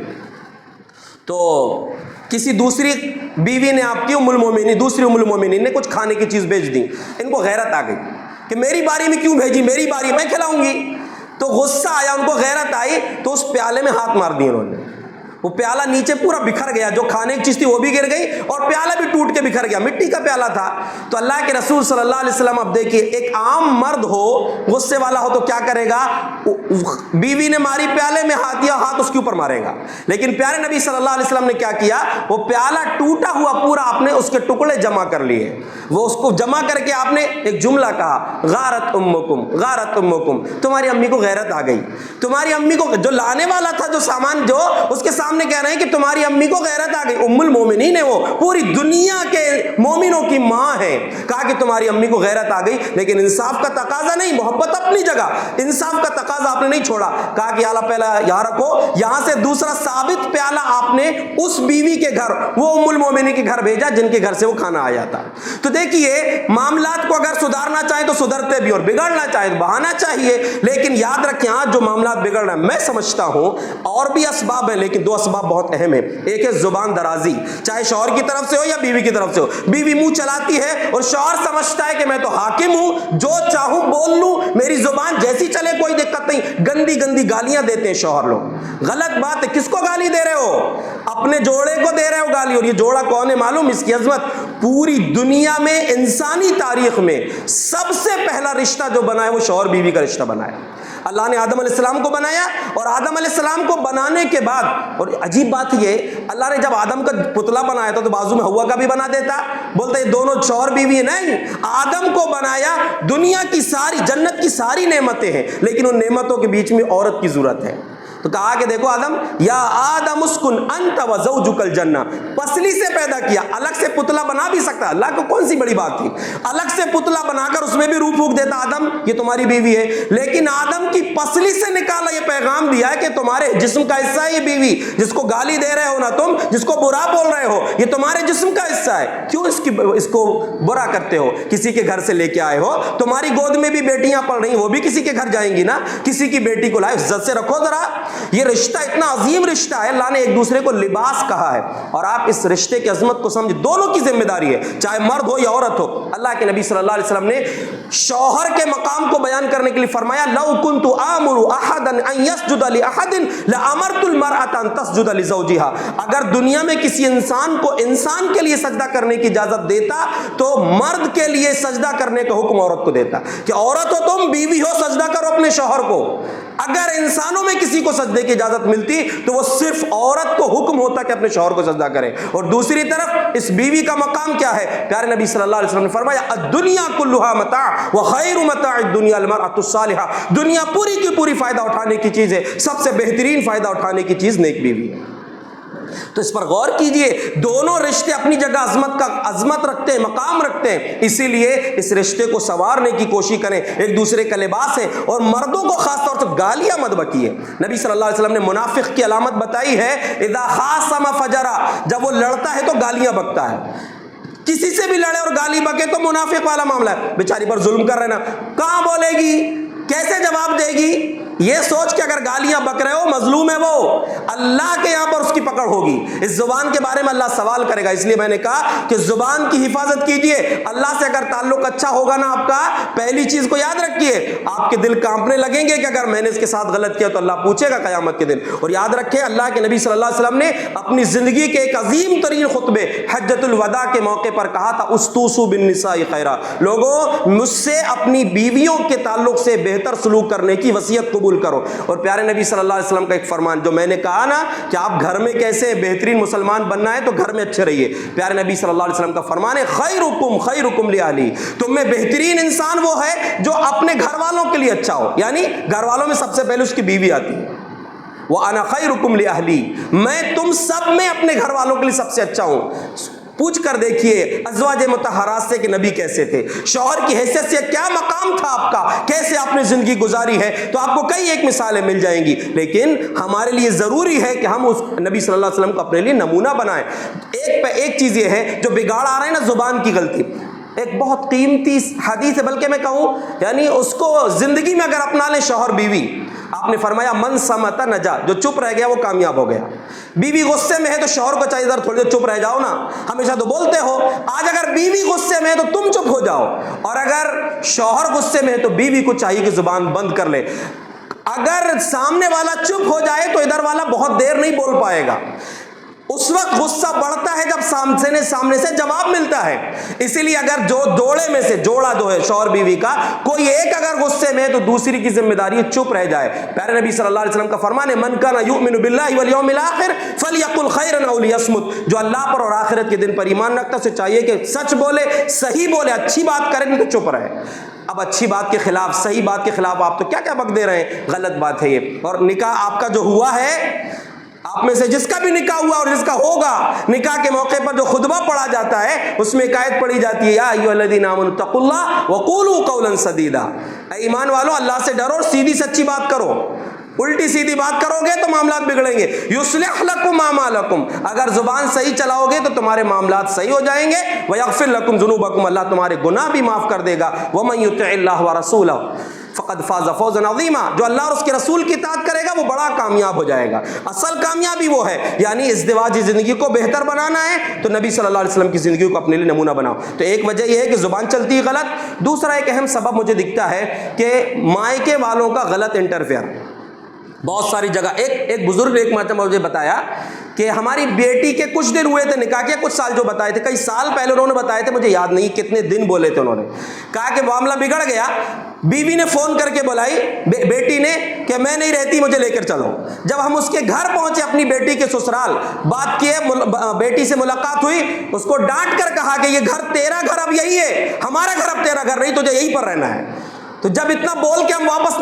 Speaker 3: تو کسی دوسری بیوی نے، آپ کی ام المومنین، دوسری ام المومنین نے کچھ کھانے کی چیز بھیج دی. ان کو غیرت آ گئی کہ میری باری میں کیوں بھیجی، میری باری میں کھلاؤں گی. تو غصہ آیا، ان کو غیرت آئی، تو اس پیالے میں ہاتھ مار دیے انہوں نے. وہ پیالہ نیچے پورا بکھر گیا، جو کھانے کی چیز تھی وہ بھی گر گئی اور پیالہ بھی ٹوٹ کے بکھر گیا. مٹی کا پیالہ تھا. تو اللہ کے رسول صلی اللہ علیہ وسلم، اب دیکھیے ایک عام مرد ہو، غصے والا ہو تو کیا کرے گا؟ بیوی نے ماری پیالے میں ہاتھ دیا، ہاتھ اس کے اوپر مارے گا. لیکن پیارے نبی صلی اللہ علیہ وسلم نے کیا کیا؟ وہ پیالہ ٹوٹا ہوا پورا آپ نے اس کے ٹکڑے جمع کر لیے. وہ اس کو جمع کر کے آپ نے ایک جملہ کہا، غارت امکم، غارت امکم، تمہاری امی کو غیرت آ گئی. تمہاری امی کو، جو لانے والا تھا جو سامان، جو اس کے سامنے کہہ رہے ہیں کہ تمہاری امی کو غیرت آ گئی. ام المومنین ہے، وہ پوری دنیا کے مومنوں کی ماں ہے. کہا کہ تمہاری امی کو غیرت آ گئی. لیکن انصاف کا تقاضا نہیں، محبت اپنی جگہ، انصاف کا تقاضا آپ نے نہیں چھوڑا. کہا کہ اعلیٰ پہلا یہاں رکھو. یہاں سے دوسرا ثابت پیالہ آپ نے اس بیوی کے گھر، وہ ام المومنین کے گھر بھیجا جن کے گھر سے وہ کھانا آیا تھا. تو دیکھیے معاملات کو اگر سدھارنا چاہیں تو سدھرتے بھی، اور بگڑنا چاہیں تو بہانا چاہیے. لیکن یاد رکھیں آج جو معاملات بگڑ رہے ہیں، میں سمجھتا ہوں اور بھی اسباب ہیں، لیکن دو اسباب بہت اہم ہے. ایک ہے زبان درازی، چاہے شوہر کی طرف سے ہو یا بیوی کی طرف سے ہو. بیوی منہ چلاتی ہے اور شوہر سمجھتا ہے کہ میں تو حاکم ہوں، جو چاہوں بول لوں، میری زبان جیسی چلے کوئی دقت نہیں. گندی گندی گالیاں دیتے ہیں شوہر لوگ. غلط بات ہے. کس کو گالی دے رہے ہو؟ اپنے جوڑے کو دے رہے ہو گالی. اور یہ جوڑا کون ہے معلوم؟ اس کی عظمت پوری دنیا میں، انسانی تاریخ میں سب سے پہلا رشتہ جو بنا ہے وہ شوہر بیوی کا رشتہ بنا ہے. اللہ نے آدم علیہ السلام کو بنایا، اور آدم علیہ السلام کو بنانے کے بعد، اور عجیب بات یہ، اللہ نے جب آدم کا پتلا بنایا تھا تو بازو میں ہوا کا بھی بنا دیتا، بولتے یہ دونوں شوہر بیوی ہیں. نہیں، آدم کو بنایا. دنیا کی ساری، جنت کی ساری نعمتیں ہیں، لیکن ان نعمتوں کے بیچ میں عورت کی ضرورت ہے. تو کہا کہ دیکھو آدم، یا آدم اسکن انت وزوجک الجنہ، پسلی سے پیدا کیا، الگ سے پتلا بنا بھی سکتا. اللہ کو کون سی بڑی بات تھی؟ الگ سے پتلا بنا کر اس میں بھی روح پھونک دیتا، آدم یہ تمہاری بیوی ہے. لیکن آدم کی پسلی سے نکالا، یہ پیغام دیا ہے کہ تمہارے جسم کا حصہ ہے یہ بیوی. جس کو گالی دے رہے ہو نا تم، جس کو برا بول رہے ہو، یہ تمہارے جسم کا حصہ ہے. کیوں اس کو برا کرتے ہو؟ کسی کے گھر سے لے کے آئے ہو. تمہاری گود میں بھی بیٹیاں پڑھ رہی ہیں، وہ بھی کسی کے گھر جائیں گی نا. کسی کی بیٹی کو لائے، عزت سے رکھو ذرا. یہ رشتہ اتنا عظیم رشتہ ہے. اللہ نے ایک دوسرے کو لباس کہا ہے، اور آپ اس رشتے کی عظمت کو سمجھ. دونوں کی ذمہ داری ہے، چاہے مرد ہو یا عورت ہو. اللہ کے نبی صلی اللہ علیہ وسلم نے شوہر کے مقام کو بیان کرنے کے لیے فرمایا، لو کنت آمر احدا ان يسجد لاحد لامرت المرأة ان تسجد لزوجها. اگر دنیا میں کسی انسان کو انسان کے لیے سجدہ کرنے کی اجازت دیتا تو مرد کے لیے سجدہ کرنے کا حکم عورت کو دیتا، کہ عورت ہو تم، بیوی ہو، سجدہ کرو اپنے شوہر کو. اگر انسانوں میں کسی کو سجدے کی اجازت ملتی تو وہ صرف عورت کو حکم ہوتا کہ اپنے شوہر کو سجدہ کرے. اور دوسری طرف اس بیوی کا مقام کیا ہے؟ پیارے نبی صلی اللہ علیہ وسلم نے فرمایا، الدنیا کلھا متاع وخیر متاع الدنیا المرأة الصالحہ. دنیا پوری کی پوری فائدہ اٹھانے کی چیز ہے، سب سے بہترین فائدہ اٹھانے کی چیز نیک بیوی ہے. تو اس پر غور کیجئے. دونوں رشتے اپنی جگہ عظمت رکھتے ہیں، مقام رکھتے ہیں. اسی لیے اس رشتے کو سنوارنے کی کوشش کریں. ایک دوسرے کا لباس ہے. اور مردوں کو خاص طور سے گالیاں مت بکیے. نبی صلی اللہ علیہ وسلم نے منافق کی علامت بتائی ہے، اذا خاصم فجرا، جب وہ لڑتا ہے تو گالیاں بکتا ہے. کسی سے بھی لڑے اور گالی بکے تو منافق والا معاملہ ہے. بیچاری پر ظلم کر رہے نا، کہاں بولے گی، کیسے جواب دے گی؟ یہ سوچ کے اگر گالیاں بک رہے ہو، مظلوم ہے وہ، اللہ کے یہاں پر اس کی پکڑ ہوگی. اس زبان کے بارے میں اللہ سوال کرے گا. اس لیے میں نے کہا کہ زبان کی حفاظت کیجئے. اللہ سے اگر تعلق اچھا ہوگا نا آپ کا، پہلی چیز کو یاد رکھیے، آپ کے دل کانپنے لگیں گے کہ اگر میں نے اس کے ساتھ غلط کیا تو اللہ پوچھے گا قیامت کے دن. اور یاد رکھیں، اللہ کے نبی صلی اللہ علیہ وسلم نے اپنی زندگی کے ایک عظیم ترین خطبے حجۃ الوداع کے موقع پر کہا تھا، استوصوا بالنساء خیرا. لوگوں، مجھ سے اپنی بیویوں کے تعلق سے بہتر سلوک کرنے کی وصیت قبول کرو. اور پیارے نبی صلی اللہ علیہ وسلم کا ایک فرمان، جو میں نے کہا نا کہ آپ گھر میں کیسے بہترین مسلمان بننا ہے تو گھر میں اچھے رہیے. پیارے نبی صلی اللہ علیہ وسلم کا فرمان ہے، خیرکم خیرکم لأہلی. تم میں بہترین انسان وہ ہے جو اپنے گھر والوں کے لیے اچھا ہو. یعنی گھر والوں میں سب سے پہلے اس کی بیوی آتی ہے. وَأَنَا خَيْرُكُمْ لِأَهْلِي، میں تم سب میں اپنے گھر والوں کے لیے سب سے اچھا ہوں. پوچھ کر دیکھیے ازواج مطہرات سے کہ نبی کیسے تھے، شوہر کی حیثیت سے کیا مقام تھا آپ کا، کیسے آپ نے زندگی گزاری ہے، تو آپ کو کئی ایک مثالیں مل جائیں گی. لیکن ہمارے لیے ضروری ہے کہ ہم اس نبی صلی اللہ علیہ وسلم کو اپنے لیے نمونہ بنائیں. ایک چیز یہ ہے جو بگاڑ آ رہا ہے نا، زبان کی غلطی. ایک بہت قیمتی حدیث ہے، بلکہ میں کہوں یعنی اس کو زندگی میں اگر اپنا لیں شوہر بیوی، آپ نے فرمایا من سمت نجا، جو چپ رہ گیا وہ کامیاب ہو گیا. بیوی غصے میں ہے تو شوہر کو چاہیے ذرا تھوڑی دیر چپ رہ جاؤ نا، ہمیشہ تو بولتے ہو. آج اگر بیوی غصے میں ہے تو تم چپ ہو جاؤ، اور اگر شوہر غصے میں ہے تو بیوی کو چاہیے کہ زبان بند کر لے. اگر سامنے والا چپ ہو جائے تو ادھر والا بہت دیر نہیں بول پائے گا. اس وقت غصہ بڑھتا ہے جب سامنے سے جواب ملتا ہے. اسی لیے اگر جو جوڑے میں سے جوڑا جو ہے شوہر بیوی کا، کوئی ایک اگر غصے میں ہے تو دوسری کی ذمہ داری چپ رہ جائے. پیارے نبی صلی اللہ علیہ وسلم کا فرمان ہے من کان یؤمن باللہ والیوم الاخر فلیقل خیرا او لیصمت. جو اللہ پر اور آخرت کے دن پر ایمان رکھتا ہے اسے چاہیے کہ سچ بولے، صحیح بولے، اچھی بات کرے، نہیں تو چپ رہے. اب اچھی بات کے خلاف، صحیح بات کے خلاف آپ تو کیا کیا بک دے رہے ہیں، غلط بات ہے یہ. اور نکاح آپ کا جو ہوا ہے، آپ میں سے جس کا بھی نکاح ہوا اور جس کا ہوگا، نکاح کے موقع پر جو خطبہ پڑھا جاتا ہے اس میں ایک آیت پڑھی جاتی ہے، یا ایھا الذین آمنوا اتقوا اللہ وقولوا قولا سدیدا. اے ایمان والو، اللہ سے ڈرو اور سیدھی سچی بات کرو. الٹی سیدھی بات کرو گے تو معاملات بگڑیں گے. یصلح لکم اعمالکم، اگر زبان صحیح چلاؤ گے تو تمہارے معاملات صحیح ہو جائیں گے. ویغفر لکم ذنوبکم، اللہ تمہارے گناہ بھی معاف کر دے گا. ومن یطع اللہ ورسولہ فقد فاز فوزا عظیما، جو اللہ اور اس کے رسول کی اطاعت کرے گا وہ بڑا کامیاب ہو جائے گا. اصل کامیابی وہ ہے، یعنی ازدواجی زندگی کو بہتر بنانا ہے تو نبی صلی اللہ علیہ وسلم کی زندگی کو اپنے لیے نمونہ بناؤ. تو ایک وجہ یہ ہے کہ زبان چلتی ہے غلط. دوسرا ایک اہم سبب مجھے دکھتا ہے کہ مائکے والوں کا غلط انٹرفیئر بہت ساری جگہ. ایک بزرگ ایک مرتبہ مجھے بتایا کہ ہماری بیٹی کے کچھ دن ہوئے تھے نکاح کے، کچھ سال جو بتائے تھے، کئی سال پہلے انہوں نے بتائے تھے، مجھے یاد نہیں کتنے دن بولے تھے. انہوں نے کہا کہ معاملہ بگڑ گیا. بیوی نے فون کر کے بلائی بیٹی نے کہ میں نہیں رہتی، مجھے لے کر چلو. جب ہم اس کے گھر پہنچے اپنی بیٹی کے سسرال، بات کیے، بیٹی سے ملاقات ہوئی، اس کو ڈانٹ کر کہا کہ یہ گھر تیرا گھر اب یہی ہے، ہمارا گھر اب تیرا گھر نہیں، تجھے یہیں پر رہنا ہے. تو جب اتنا بول کے ہم واپس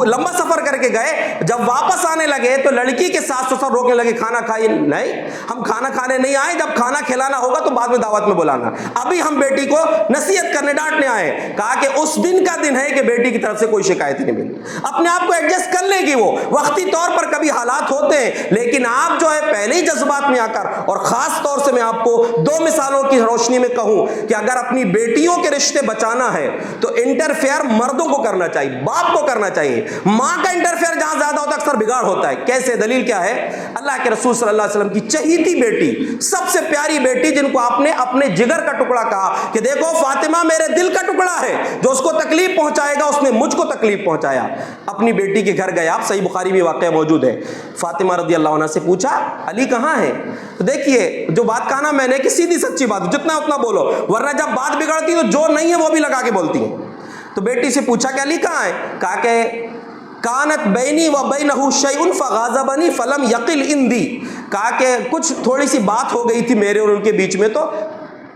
Speaker 3: لمبا سفر کر کے گئے، جب واپس آنے لگے تو لڑکی کے ساتھ سسر روکنے لگے، کھانا کھائیے. نہیں، ہم کھانا کھانے نہیں آئے، جب کھانا کھلانا ہوگا تو بعد میں دعوت میں بلانا. ابھی ہم بیٹی کو نصیحت کرنے ڈانٹنے آئے. کہا کہ اس دن کا دن ہے کہ بیٹی کی طرف سے کوئی شکایت نہیں ملی. اپنے آپ کو ایڈجسٹ کر لے گی. وہ وقتی طور پر کبھی حالات ہوتے ہیں، لیکن آپ جو ہے پہلے ہی جذبات میں آ کر، اور خاص طور سے میں آپ کو دو مثالوں کی روشنی میں کہوں کہ اگر اپنی بیٹیوں کے رشتے بچانا ہے تو انٹرفیئر مردوں کو کرنا چاہیے، باپ کو کرنا چاہیے. ماں کا انٹرفیئر جہاں زیادہ ہوتا ہے اکثر بگاڑ ہوتا ہے. کیسے؟ دلیل کیا ہے؟ اللہ کے رسول صلی اللہ علیہ وسلم کی چہیتی بیٹی، سب سے پیاری بیٹی، جن کو آپ نے اپنے جگر کا ٹکڑا کہا کہ دیکھو فاطمہ میرے دل کا ٹکڑا ہے، جو اس کو تکلیف پہنچائے گا اس نے مجھ کو تکلیف پہنچایا. اپنی بیٹی کے گھر گئے آپ، صحیح بخاری میں واقعہ موجود ہے. فاطمہ رضی اللہ عنہ سے پوچھا علی کہاں ہے؟ تو دیکھیے جو بات کہا نا میں نے کہ سیدھی سچی بات، جتنا اتنا بولو، ورنہ جب بات بگڑتی تو جو نہیں ہے وہ بھی لگا کے بولتی ہیں. تو بیٹی سے پوچھا کہ علی کہاں ہے؟ کہا کہ کانت بینی و بینہ شیء فغاضبنی فلم یقل عندی. کہا کہ کچھ تھوڑی سی بات ہو گئی تھی میرے اور ان کے بیچ میں، تو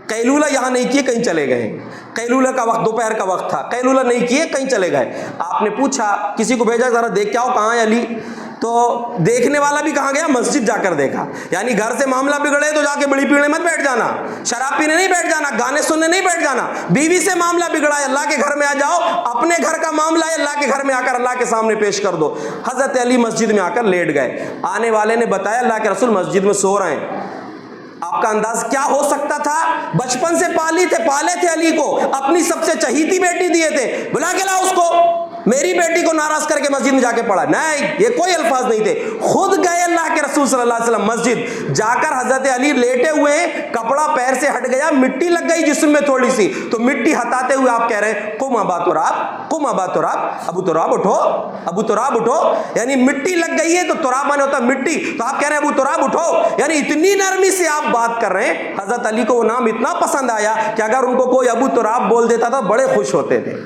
Speaker 3: قیلولہ یہاں نہیں کیے، کہیں چلے گئے. قیلولہ کا وقت دوپہر کا وقت تھا، قیلولہ نہیں کیے، کہیں چلے گئے. آپ نے پوچھا، کسی کو بھیجا ذرا دیکھ کے آؤ کہاں ہے علی. تو دیکھنے والا بھی کہاں گیا؟ مسجد جا کر دیکھا. یعنی گھر سے معاملہ بگڑے تو جا کے بڑی پیڑے مت بیٹھ جانا، شراب پینے نہیں بیٹھ جانا، گانے سننے نہیں بیٹھ جانا. بیوی سے معاملہ بگڑا ہے، اللہ کے گھر میں آ جاؤ، اپنے گھر کا معاملہ ہے اللہ کے گھر میں آ کر اللہ کے سامنے پیش کر دو. حضرت علی مسجد میں آ کر لیٹ گئے. آنے والے نے بتایا اللہ کے رسول مسجد میں سو رہے ہیں. آپ کا انداز کیا ہو سکتا تھا؟ بچپن سے پالے تھے علی کو، اپنی سب سے چہیتی بیٹی دیے تھے، بلا کے لاؤ اس کو. میری بیٹی کو ناراض کر کے مسجد میں جا کے پڑھا؟ نہیں، یہ کوئی الفاظ نہیں تھے. خود گئے اللہ کے رسول صلی اللہ علیہ وسلم مسجد، جا کر حضرت علی لیٹے ہوئے ہیں، کپڑا پیر سے ہٹ گیا، مٹی لگ گئی جسم میں تھوڑی سی، تو مٹی ہٹاتے ہوئے آپ کہہ رہے ہیں قم ابا تراب، قم ابا تراب، ابو تراب اٹھو، ابو تراب اٹھو. یعنی مٹی لگ گئی ہے تو تراب مانے ہوتا مٹی، تو آپ کہہ رہے ہیں ابو تراب اٹھو. یعنی اتنی نرمی سے آپ بات کر رہے ہیں. حضرت علی کو وہ نام اتنا پسند آیا کہ اگر ان کو کوئی ابو تراب بول دیتا تھا بڑے خوش ہوتے تھے.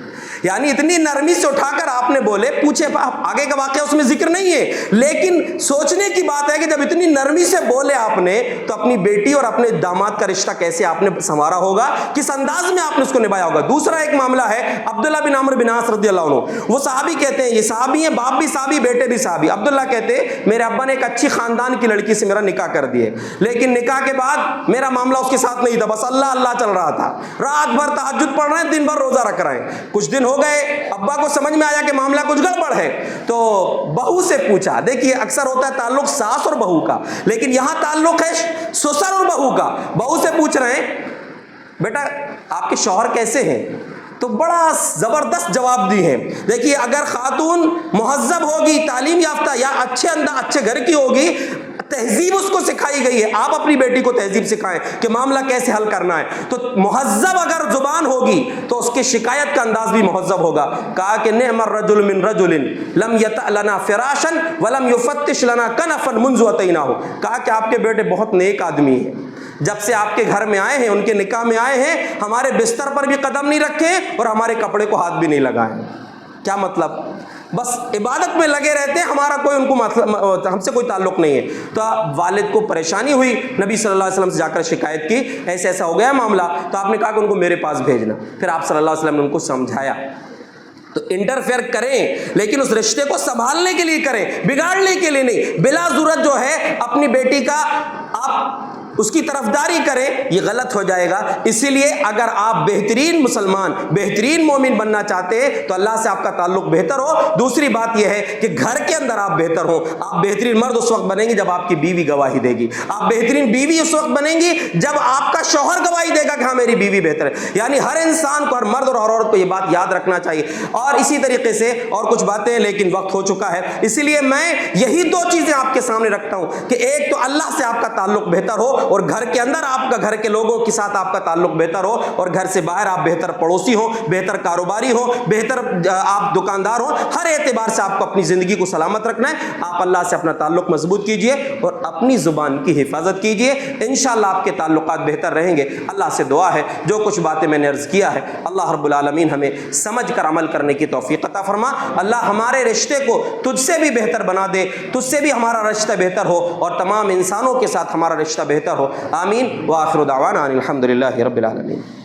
Speaker 3: یعنی اتنی نرمی سے اٹھا کر آپ نے بولے، پوچھے آگے کا واقعہ اس میں ذکر نہیں ہے، لیکن سوچنے کی بات ہے کہ جب اتنی نرمی سے بولے آپ نے تو اپنی بیٹی اور اپنے داماد کا رشتہ کیسے آپ نے سنوارا ہوگا، کس انداز میں آپ نے اس کو نبھایا ہوگا۔ دوسرا ایک معاملہ ہے عبداللہ بن عمرو بن عاص رضی اللہ عنہ، وہ صحابی کہتے ہیں، یہ صحابی ہیں، باپ بھی صحابی بیٹے بھی صحابی۔ عبداللہ کہتے ہیں میرے ابا نے ایک اچھی خاندان کی لڑکی سے میرا نکاح کر دیے، لیکن نکاح کے بعد میرا معاملہ اس کے ساتھ نہیں تھا، بس اللہ اللہ چل رہا تھا، رات بھر تہجد پڑھ رہے ہیں، دن بھر روزہ رکھ رہے ہیں۔ کچھ دن ہو گئے، ابا کو سمجھ میں آیا کہ معاملہ کچھ گڑبڑ ہے، تو بہو سے پوچھا۔ دیکھیے اکثر ہوتا ہے تعلق ساس اور بہو کا، لیکن یہاں تعلق ہے سسر اور بہو کا۔ بہو سے پوچھ رہے ہیں بیٹا آپ کے شوہر کیسے ہیں، تو بڑا زبردست جواب دی ہے۔ دیکھیے اگر خاتون مہذب ہوگی، تعلیم یافتہ یا اچھے گھر کی ہوگی، تہذیب اس کو سکھائی گئی ہے، آپ اپنی بیٹی کو تہذیب سکھائیں کہ معاملہ کیسے حل کرنا ہے۔ تو مہذب اگر زبان ہوگی تو اس کے شکایت کا انداز بھی مہذب ہوگا۔ کہا کہ نعم الرجل من رجل لم یطأ لنا فراشا ولم یفتش لنا کنفا منذ اتیناہ۔ کہا کہ آپ کے بیٹے بہت نیک آدمی ہیں، جب سے آپ کے گھر میں آئے ہیں، ان کے نکاح میں آئے ہیں، ہمارے بستر پر بھی قدم نہیں رکھے اور ہمارے کپڑے کو ہاتھ بھی نہیں لگائے۔ کیا مطلب؟ بس عبادت میں لگے رہتے ہیں، ہمارا کوئی ان کو ہم سے کوئی تعلق نہیں ہے۔ تو والد کو پریشانی ہوئی، نبی صلی اللہ علیہ وسلم سے جا کر شکایت کی، ایسا ایسا ہو گیا معاملہ۔ تو آپ نے کہا کہ ان کو میرے پاس بھیجنا۔ پھر آپ صلی اللہ علیہ وسلم نے ان کو سمجھایا۔ تو انٹرفیئر کریں لیکن اس رشتے کو سنبھالنے کے لیے کریں، بگاڑنے کے لیے نہیں۔ بلا ضرورت جو ہے اپنی بیٹی کا آپ اس کی طرفداری کریں، یہ غلط ہو جائے گا۔ اسی لیے اگر آپ بہترین مسلمان، بہترین مومن بننا چاہتے ہیں تو اللہ سے آپ کا تعلق بہتر ہو۔ دوسری بات یہ ہے کہ گھر کے اندر آپ بہتر ہوں۔ آپ بہترین مرد اس وقت بنیں گے جب آپ کی بیوی گواہی دے گی، آپ بہترین بیوی اس وقت بنیں گی جب آپ کا شوہر گواہی دے گا کہ ہاں میری بیوی بہتر ہے۔ یعنی ہر انسان کو، ہر مرد اور عورت کو یہ بات یاد رکھنا چاہیے۔ اور اسی طریقے سے اور کچھ باتیں، لیکن وقت ہو چکا ہے، اسی لیے میں یہی دو چیزیں آپ کے سامنے رکھتا ہوں کہ ایک تو اللہ سے آپ کا تعلق بہتر ہو، اور گھر کے اندر آپ کا، گھر کے لوگوں کے ساتھ آپ کا تعلق بہتر ہو، اور گھر سے باہر آپ بہتر پڑوسی ہو، بہتر کاروباری ہو، بہتر آپ دکاندار ہو۔ ہر اعتبار سے آپ کو اپنی زندگی کو سلامت رکھنا ہے۔ آپ اللہ سے اپنا تعلق مضبوط کیجئے اور اپنی زبان کی حفاظت کیجئے، انشاءاللہ آپ کے تعلقات بہتر رہیں گے۔ اللہ سے دعا ہے جو کچھ باتیں میں نے عرض کیا ہے اللہ رب العالمین ہمیں سمجھ کر عمل کرنے کی توفیق عطا فرما۔ اللہ ہمارے رشتے کو تجھ سے بھی بہتر بنا دے، تجھ سے بھی ہمارا رشتہ بہتر ہو اور تمام انسانوں کے ساتھ ہمارا رشتہ بہتر ہو۔ آمین۔ وآخر دعوانا ان الحمد للہ رب العالمین۔